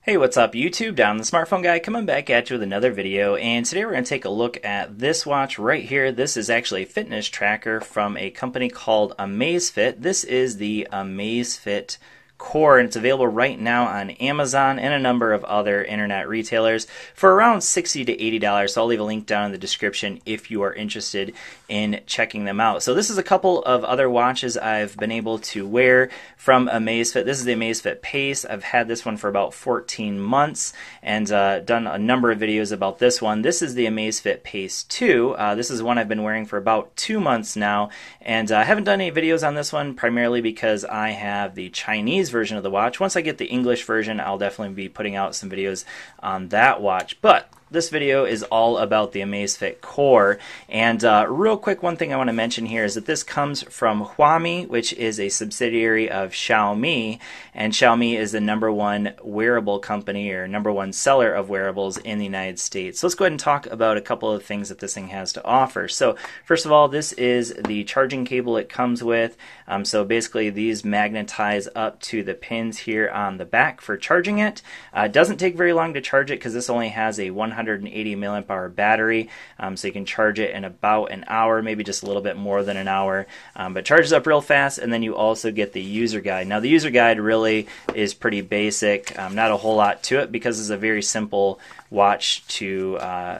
Hey, what's up YouTube? Down the Smartphone Guy coming back at you with another video, and today we're going to take a look at this watch right here. This is actually a fitness tracker from a company called Amazfit. This is the Amazfit Cor, and it's available right now on Amazon and a number of other internet retailers for around $60 to $80. So I'll leave a link down in the description if you are interested in checking them out. So this is a couple of other watches I've been able to wear from Amazfit. This is the Amazfit Pace. I've had this one for about 14 months and done a number of videos about this one. This is the Amazfit Pace 2. This is one I've been wearing for about 2 months now, and I haven't done any videos on this one primarily because I have the Chinese version of the watch. Once I get the English version, I'll definitely be putting out some videos on that watch. But this video is all about the Amazfit Cor, and real quick, one thing I want to mention here is that this comes from Huami, which is a subsidiary of Xiaomi, and Xiaomi is the #1 wearable company or #1 seller of wearables in the United States. So let's go ahead and talk about a couple of things that this thing has to offer. So first of all, this is the charging cable it comes with. So basically these magnetize up to the pins here on the back for charging it. It doesn't take very long to charge it because this only has a 180 milliamp hour battery, so you can charge it in about an hour, maybe just a little bit more than an hour, but charges up real fast. And then you also get the user guide. Now the user guide really is pretty basic, not a whole lot to it because it's a very simple watch to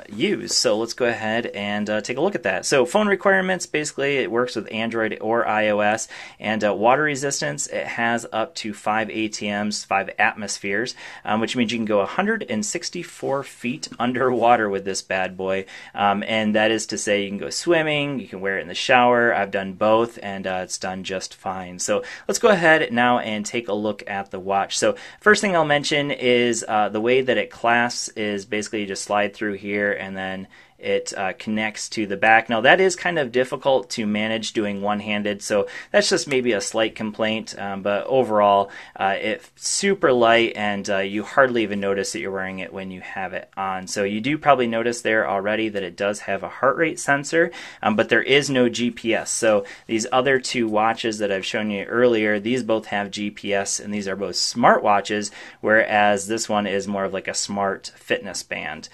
use. So let's go ahead and take a look at that. So phone requirements, basically it works with Android or iOS, and water resistance, it has up to 5 ATMs, 5 atmospheres, which means you can go 164 feet underwater with this bad boy, and that is to say you can go swimming, you can wear it in the shower. I've done both, and it's done just fine. So let's go ahead now and take a look at the watch. So first thing I'll mention is the way that it clasps is basically you just slide through here and then it connects to the back. Now that is kind of difficult to manage doing one-handed, so that's just maybe a slight complaint, but overall it's super light, and you hardly even notice that you're wearing it when you have it on. So you do probably notice there already that it does have a heart rate sensor, but there is no GPS. So these other two watches that I've shown you earlier, these both have GPS, and these are both smart watches, whereas this one is more of like a smart fitness band.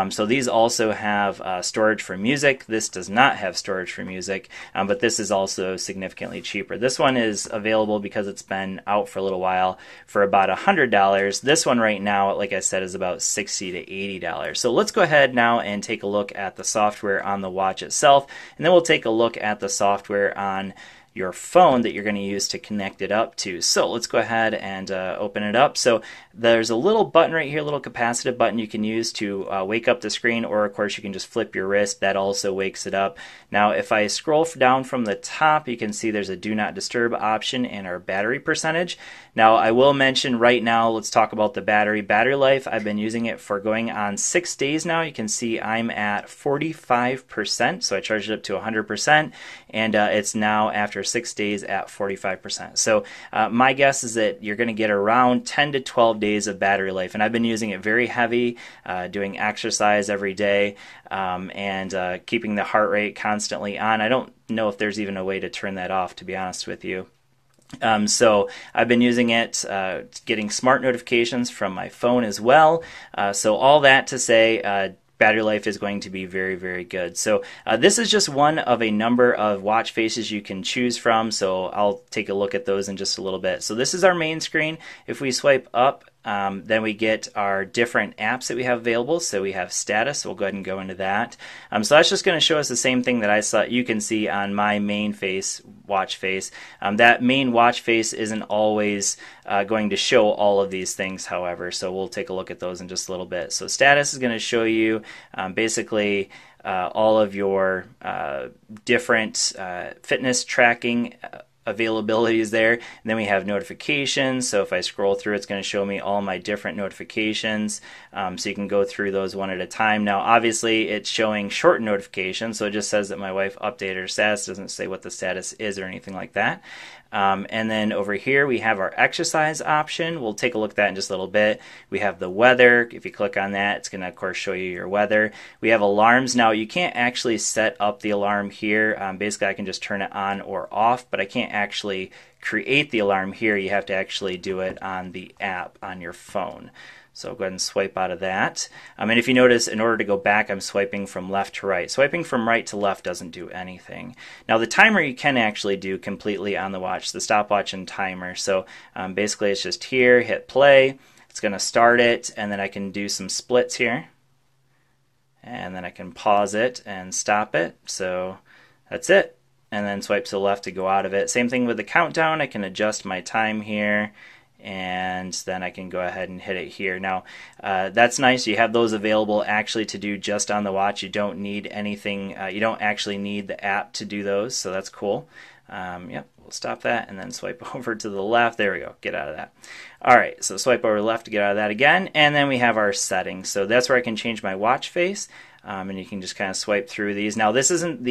So these also have storage for music. This does not have storage for music, but this is also significantly cheaper. This one is available because it's been out for a little while for about $100. This one right now, like I said, is about $60 to $80. So let's go ahead now and take a look at the software on the watch itself, and then we'll take a look at the software on your phone that you're going to use to connect it up to. So let's go ahead and open it up. So there's a little button right here, a little capacitive button you can use to wake up the screen, or of course you can just flip your wrist. That also wakes it up. Now if I scroll down from the top, you can see there's a do not disturb option and our battery percentage. Now I will mention right now, let's talk about the battery life. I've been using it for going on 6 days now. You can see I'm at 45%, so I charged it up to 100%, and it's now after 6 days at 45%. So my guess is that you're going to get around 10 to 12 days of battery life, and I've been using it very heavy, doing exercise every day, and keeping the heart rate constantly on. I don't know if there's even a way to turn that off, to be honest with you. So I've been using it, getting smart notifications from my phone as well. So all that to say, battery life is going to be very, very good. So this is just one of a number of watch faces you can choose from. So I'll take a look at those in just a little bit. So this is our main screen. If we swipe up, then we get our different apps that we have available. So we have status. We'll go ahead and go into that. So that's just going to show us the same thing that I saw. You can see on my main face, watch face. That main watch face isn't always going to show all of these things, however. So we'll take a look at those in just a little bit. So status is going to show you basically all of your different fitness tracking availability is there. And then we have notifications. So if I scroll through, it's going to show me all my different notifications. So you can go through those one at a time. Now, obviously, it's showing short notifications. So it just says that my wife updated her status. It doesn't say what the status is or anything like that. And then over here we have our exercise option. We'll take a look at that in just a little bit. We have the weather. If you click on that, it's going to of course show you your weather. We have alarms. Now you can't actually set up the alarm here. Basically I can just turn it on or off, but I can't actually create the alarm here. You have to actually do it on the app on your phone. So I'll go ahead and swipe out of that. And if you notice, in order to go back, I'm swiping from left to right. Swiping from right to left doesn't do anything. Now the timer you can actually do completely on the watch, the stopwatch and timer. So basically it's just here, hit play. It's going to start it, and then I can do some splits here. And then I can pause it and stop it. So that's it. And then swipe to the left to go out of it. Same thing with the countdown. I can adjust my time here. And then I can go ahead and hit it here. Now that's nice. You have those available actually to do just on the watch. You don't need anything. You don't actually need the app to do those, so that's cool. Yep, we'll stop that and then swipe over to the left. There we go. Get out of that. All right, so swipe over left to get out of that again, and then we have our settings. So that's where I can change my watch face, and you can just kind of swipe through these. Now this isn't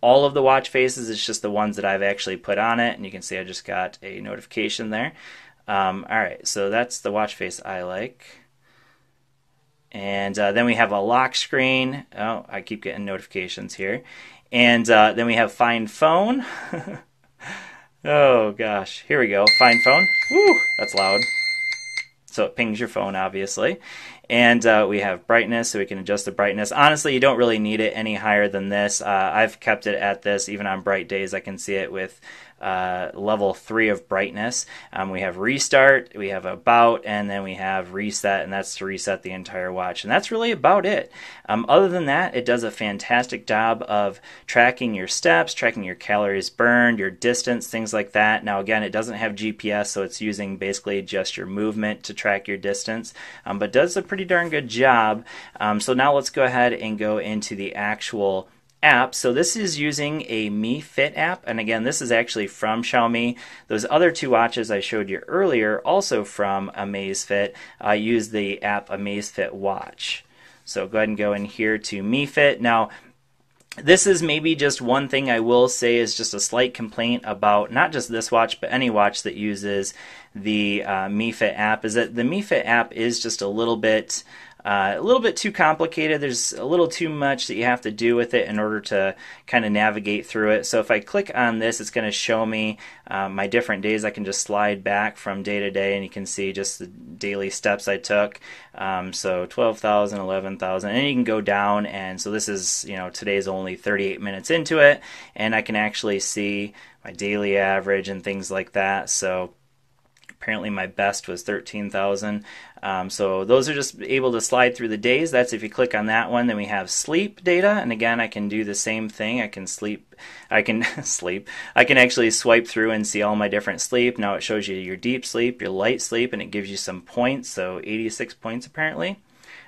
all of the watch faces. It's just the ones that I've actually put on it, and you can see I just got a notification there. Alright, so that's the watch face I like. And then we have a lock screen. Oh, I keep getting notifications here. And then we have Find Phone. Oh gosh, here we go. Find Phone. Woo, that's loud. So it pings your phone, obviously. And we have brightness, so we can adjust the brightness. Honestly, you don't really need it any higher than this. I've kept it at this. Even on bright days, I can see it with level 3 of brightness. We have restart, we have about, and then we have reset, and that's to reset the entire watch. And that's really about it. Other than that, it does a fantastic job of tracking your steps, tracking your calories burned, your distance, things like that. Now again, it doesn't have GPS, so it's using basically just your movement to track your distance, but does a pretty darn good job. So now let's go ahead and go into the actual app. So this is using a Mi Fit app, and again, this is actually from Xiaomi. Those other two watches I showed you earlier, also from Amazfit, use the app Amazfit Watch. So go ahead and go in here to Mi Fit. Now, this is maybe just one thing I will say is just a slight complaint about not just this watch, but any watch that uses the Mi Fit app, is that the Mi Fit app is just a little bit too complicated. There's a little too much that you have to do with it in order to kind of navigate through it. So if I click on this, it's going to show me my different days. I can just slide back from day to day, and you can see just the daily steps I took. So 12,000, 11,000, and you can go down. And so this is, today's only 38 minutes into it, and I can actually see my daily average and things like that. So apparently my best was 13,000. So those are just able to slide through the days. That's if you click on that one. Then we have sleep data, and again, I can do the same thing. I can sleep. I can actually swipe through and see all my different sleep. Now it shows you your deep sleep, your light sleep, and it gives you some points. So 86 points apparently.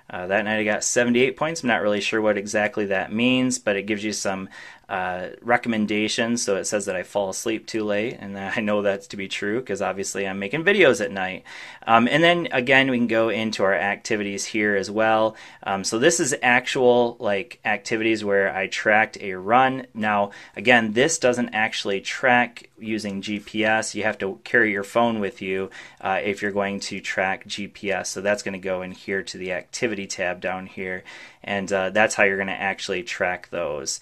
That night I got 78 points. I'm not really sure what exactly that means, but it gives you some recommendations. So it says that I fall asleep too late, and I know that's to be true because obviously I'm making videos at night. And then again, we can go into our activities here as well. So this is actual activities where I tracked a run. Now again, this doesn't actually track using GPS. You have to carry your phone with you if you're going to track GPS. So that's going to go in here to the activity tab down here, and that's how you're going to actually track those.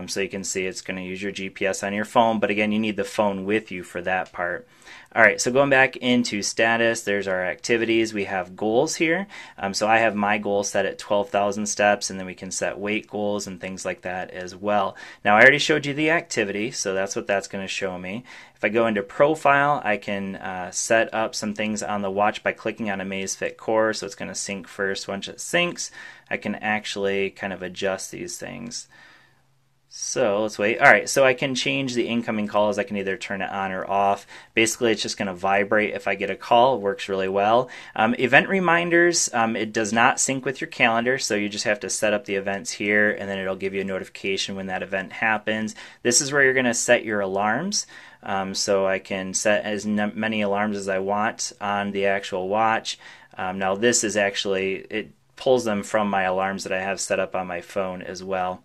So you can see it's going to use your GPS on your phone, but again, you need the phone with you for that part. Alright, so going back into status, there's our activities. We have goals here. So I have my goal set at 12,000 steps, and then we can set weight goals and things like that as well. Now I already showed you the activity, so that's what that's going to show me. If I go into profile, I can set up some things on the watch by clicking on Amazfit Cor, so it's going to sync first. Once it syncs, I can actually kind of adjust these things. So let's wait. Alright, so I can change the incoming calls. I can either turn it on or off. Basically, it's just going to vibrate if I get a call. It works really well. Event reminders, it does not sync with your calendar, so you just have to set up the events here, and then it'll give you a notification when that event happens. This is where you're going to set your alarms. So I can set as many alarms as I want on the actual watch. Now this is actually, it pulls them from my alarms that I have set up on my phone as well.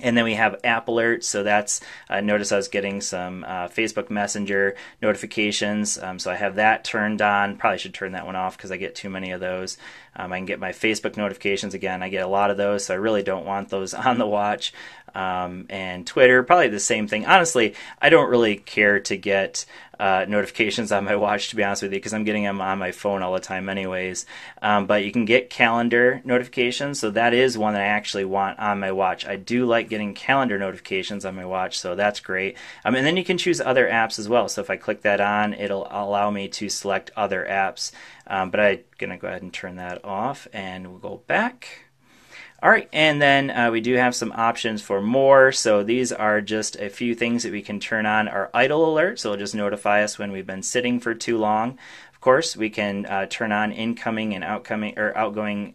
And then we have app alerts, so that's, notice I was getting some Facebook Messenger notifications, so I have that turned on. Probably should turn that one off because I get too many of those. I can get my Facebook notifications, again, I get a lot of those, so I really don't want those on the watch. And Twitter, probably the same thing. Honestly, I don't really care to get notifications on my watch, to be honest with you, because I'm getting them on my phone all the time anyways. But you can get calendar notifications, so that is one that I actually want on my watch. I do like getting calendar notifications on my watch, so that's great. And then you can choose other apps as well. So if I click that on, it'll allow me to select other apps. But I'm going to go ahead and turn that off, and we'll go back. All right, and then we do have some options for more. So these are just a few things that we can turn on. Our idle alert, so it'll just notify us when we've been sitting for too long. Of course, we can turn on incoming and outgoing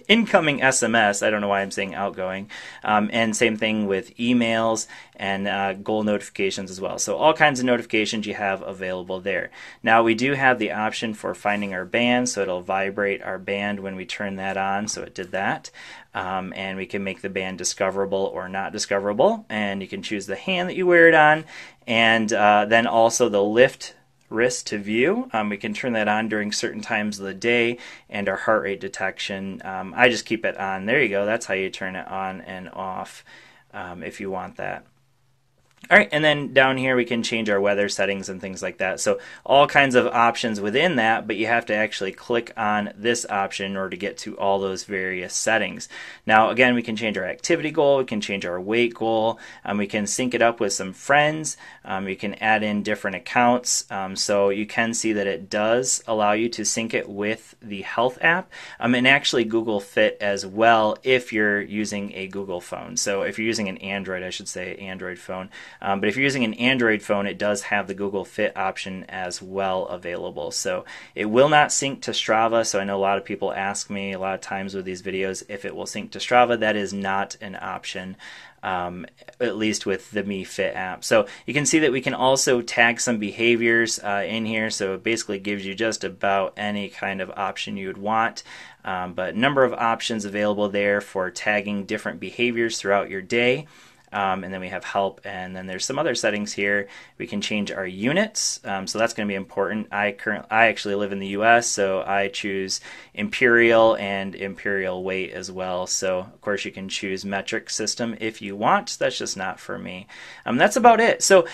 incoming SMS. I don't know why I'm saying outgoing. And same thing with emails and goal notifications as well. So all kinds of notifications you have available there. Now we do have the option for finding our band, so it'll vibrate our band when we turn that on. So it did that. And we can make the band discoverable or not discoverable. And you can choose the hand that you wear it on, and then also the lift wrist to view. We can turn that on during certain times of the day, and our heart rate detection. I just keep it on. There you go. That's how you turn it on and off if you want that. All right, and then down here we can change our weather settings and things like that. So all kinds of options within that, but you have to actually click on this option in order to get to all those various settings. Now again, we can change our activity goal, we can change our weight goal, we can sync it up with some friends, you can add in different accounts, so you can see that it does allow you to sync it with the health app, and actually Google Fit as well if you're using a Google phone. So if you're using an Android, I should say Android phone, but if you're using an Android phone, it does have the Google Fit option as well available. So it will not sync to Strava. So I know a lot of people ask me a lot of times with these videos if it will sync to Strava. That is not an option, at least with the Mi Fit app. So you can see that we can also tag some behaviors in here. So it basically gives you just about any kind of option you would want. But number of options available there for tagging different behaviors throughout your day. And then we have help, and then there's some other settings here. We can change our units, so that's going to be important. I actually live in the US, so I choose imperial and imperial weight as well. So of course you can choose metric system if you want. That's just not for me. That's about it. So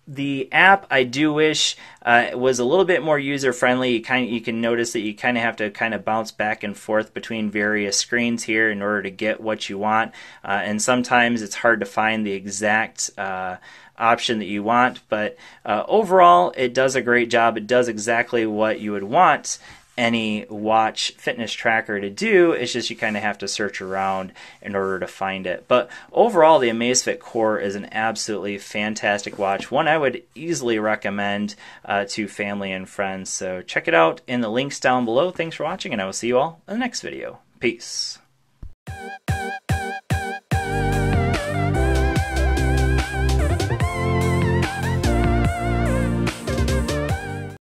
the app, I do wish was a little bit more user-friendly. You can notice that you kind of have to bounce back and forth between various screens here in order to get what you want. And sometimes it's hard to find the exact option that you want. But overall, it does a great job. It does exactly what you would want any watch fitness tracker to do. It's just you kind of have to search around in order to find it. But overall, the Amazfit Cor is an absolutely fantastic watch, one I would easily recommend to family and friends. So check it out in the links down below. Thanks for watching, and I will see you all in the next video. Peace.